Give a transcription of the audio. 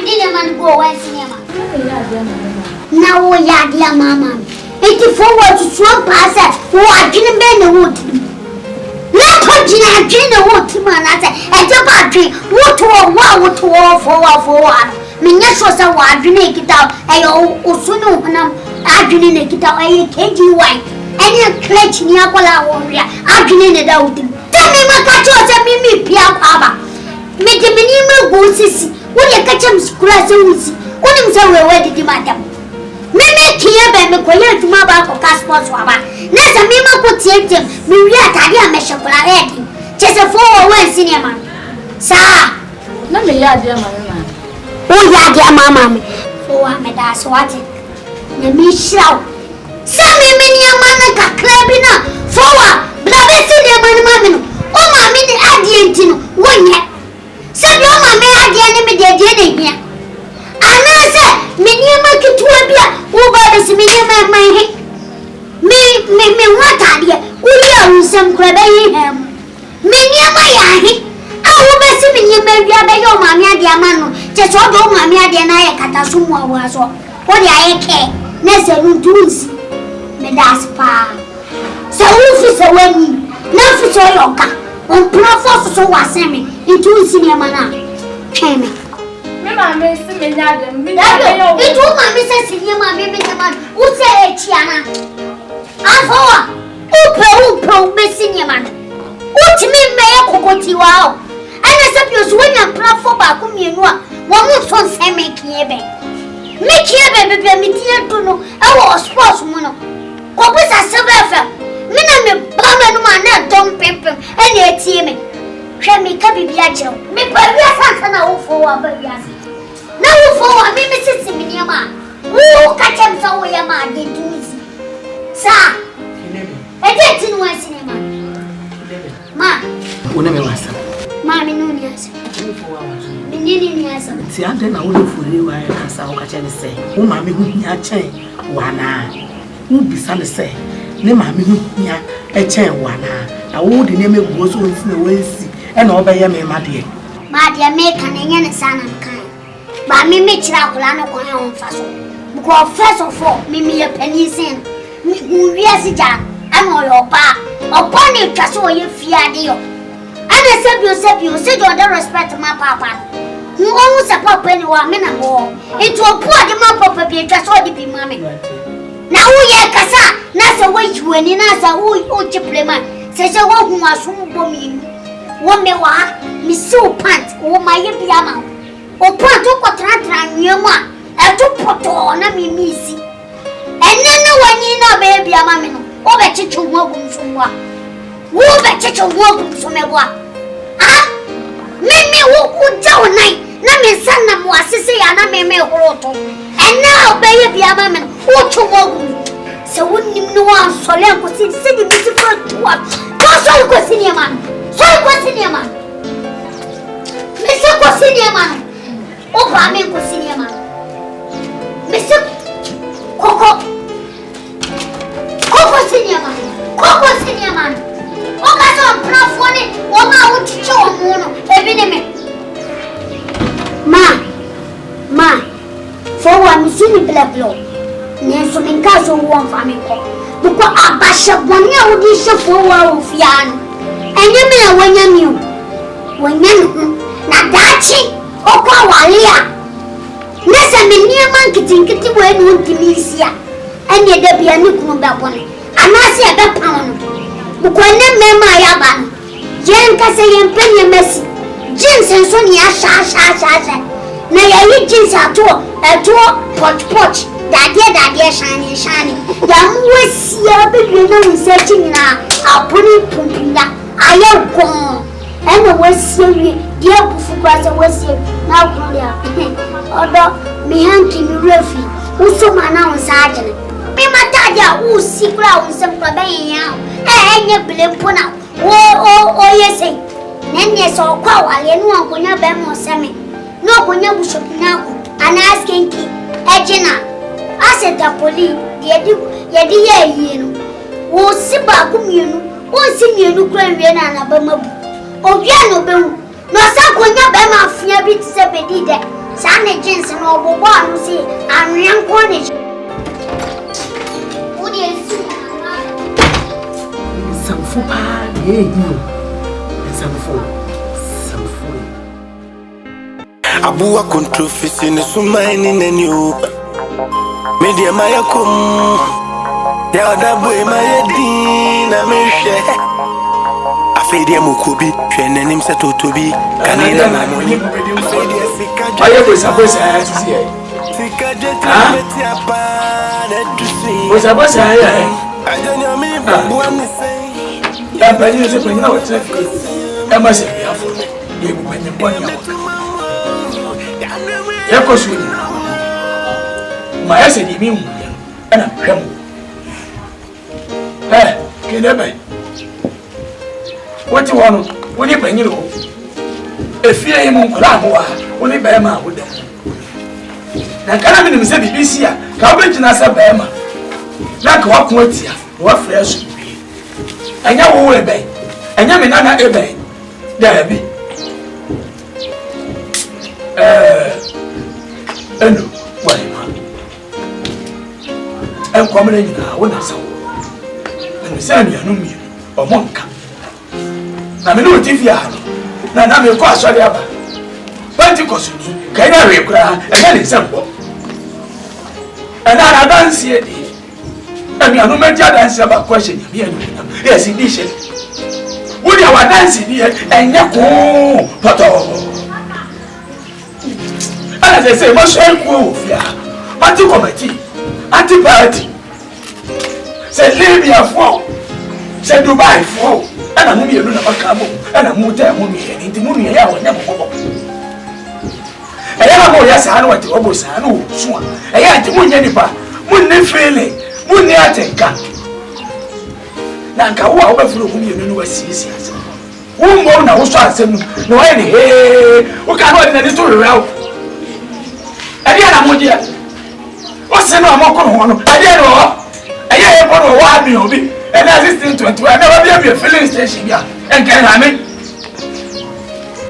me didn't man go away cinema. Now we are dear mamma. 84 to swamp passer who are didn't bend the wood. Not touching a gin and wood to man, I said, and the battery, what to a wow to all for one. Minas was a wide drink it out, a Osuno, I drink it out, a KG white, and you clutch Niacola warrior, I drink it out. Tell me, my catchers and me, Pia Papa. Make a minimum go sissy, when you catch him scratch and woozy, when him so where did you, madam? Mimi here by me quiet to my back of Casper Swaba. Nasa Mima could take him, Maria Tadia Meshaparati, just a 401 cinema. Sir, let me yard your mamma. Oh, yeah, dear mamma. Oh, I'm a das what it. The Michelle. Some many a man a clapping up. Forward, Blabby, dear mamma. Oh, mammy, the Adiantino, 1 year. Some your mamma had the enemy, dear Jenny here. And I said, many a monkey to a beer, who bought us many of my head. Me, what idea? We are some crabby ham. Many of my eye. I will be seeing you, maybe I beg your mamma, dear man. Just what don't mammy, dear Naya Catasuma was all. What I care. Nessa will do is Medas Pa. So, who is a wedding? Nothing so your car. On Professor so was semi into senior manner. Came. Mamma, Mr. Madam, it told my Mrs. Senior, baby, who said Chiana. I Upo, missing your man. What you mean, may I go to wow? And I suppose when you plan for Bakumino, one more son say make Kiebe. Make Kiebe, baby, dear to know. I was sportsman. What was a survivor? Minna, Bama, man, don't pimp, and yet see me. Shall me copy Biagio. Me, but we are not for our baby. Now for me, Mrs. Siminia. Who catch him so we are mad into Sir. I didn't know cinema. Ma, who never was. Mammy, no, yes. See, I'm then I would for you. I can say, oh, mammy, who me a chain, one who be son say, no, mammy, who me a chain, one I would name it was once in the way, and obey me, my dear. My dear, make an Indian son and kind. But me make Chiracolano on fashion. Because first of all, me a penny sin. We are Jack. I'm all your pa. Upon you, just so you fear deal. And I said you said you don't respect my papa. Who owns a papa anyone, men and more. Into a poor demand papa be just all the be mammy. Now, we are Cassa, that's a way you and in us a wood chipleman. Says a woman who was whom booming. One may walk, Miss So Pant, or my yama. Or put to Cotrantran, your man, and to put on a missy. And then no one in a baby, a mammy. Oh, bet you walk from what? Who bet you walk from a what? Ah, Mimi would do night. Name son of was to say, and I may make roto. And now, baby, a mammy, what you walk. So wouldn't you know I'm so young to see the musical to what? So go senior man. So go senior man. Mr. Cosinia man. Oh, I mean, Cosinia man. Mr. Coco. Coco senior man. Oh, that's all prophony. Oh, I want to show Mono every minute. Ma, for one, see the black law. Near some castle one family. Because I bash up 1 year with this for of yarn. And you mean when you knew. When you not that cheap. Oh, Kawalia. Yes, I'm a near monkey thinking when you want to miss ya. And yet there be a new one. And I say a pound. Because never my yaban. Jen Cassay and Penny Messi. Jins and Sonia Sha. Now I eat jeans at all. A potch. That dear shiny. Young was here, but you know, searching now. I'll put it pumping that. I am gone. And the West Syria, dear Bufugas, was here. Now, although me hunting refuge, who so my now sergeant. Me, my dad, who see ground some plebeian now. And you blame Puna. Oh, yes, eh. Then yes, or call, I know when you're Bemo Sammy. No, when you should now. And asking Edgena. I said the police, you know, Siba Gumino, or Simeon Ukrainian and Abama. Oh, Piano Boo, no, Sakonia Bama, Bediide, Sandy Jensen or Bobo, see, I'm young Cornish. What do you see? Some food, yeah, some food. Abuwa controversy in the sumaini nenu. Media maya kum. Ya Dabo maya dina meshe. Afedia mukubi, shenenim satotobi. Kanina mamoni. Afedia sikaje. Aye bosa asi e. Sikaje timeti apana tusi. Bosa aye. Ajonya mi buwa ni say. Ya bani se penina wa traffic. E ma se ya fo. Ye bu penina boni ya. Ya ko su ni. Ma ya se di mi hu ya. Ana hwem. Kede bai. Wati wono, woni banyiro. Efie yi mu nkora aboa, woni baema awoda. Na kana me nim se bibisi a, ka obegina se baema. Na ka wakon atia, wa fresh bi. Anya wo we bai. Anya me nana e bai. Da bi. Eno, wai ma. En komere nyina wona sawo. Me se anu anu mi, o monka. Na me no TV a na me ko asori aba. Pentecost ni, ka ina we kura, e ga ni sembo. E na dance e di. Anu anu me dia dance aba ko hye nyame anu. Yes, di hye. Wo dia wa dance di enye ko poto. Ana se mo so ko ofia. Party committee, anti party. Se Libya fo, se Dubai fo, ana mu mienu na makamo, ana mu ta mu mienu, nti mu mienu ya wonya bobo. Eya na mo ya sa na wati obo sa na o so a. Eya nti mu nya nipa, mu ne feeling, mu ne atenka. Na nka wo a wo ba furu mu mienu no wasisi ase. Wo mbo na wo so asem no wa ni he, wo ka no de na to rewa. Eya na mo dia. O se no amoko no ho no, eya no. Aye, bono wa bi obi. And assistant 20. I never be a filling station here. And can I mean?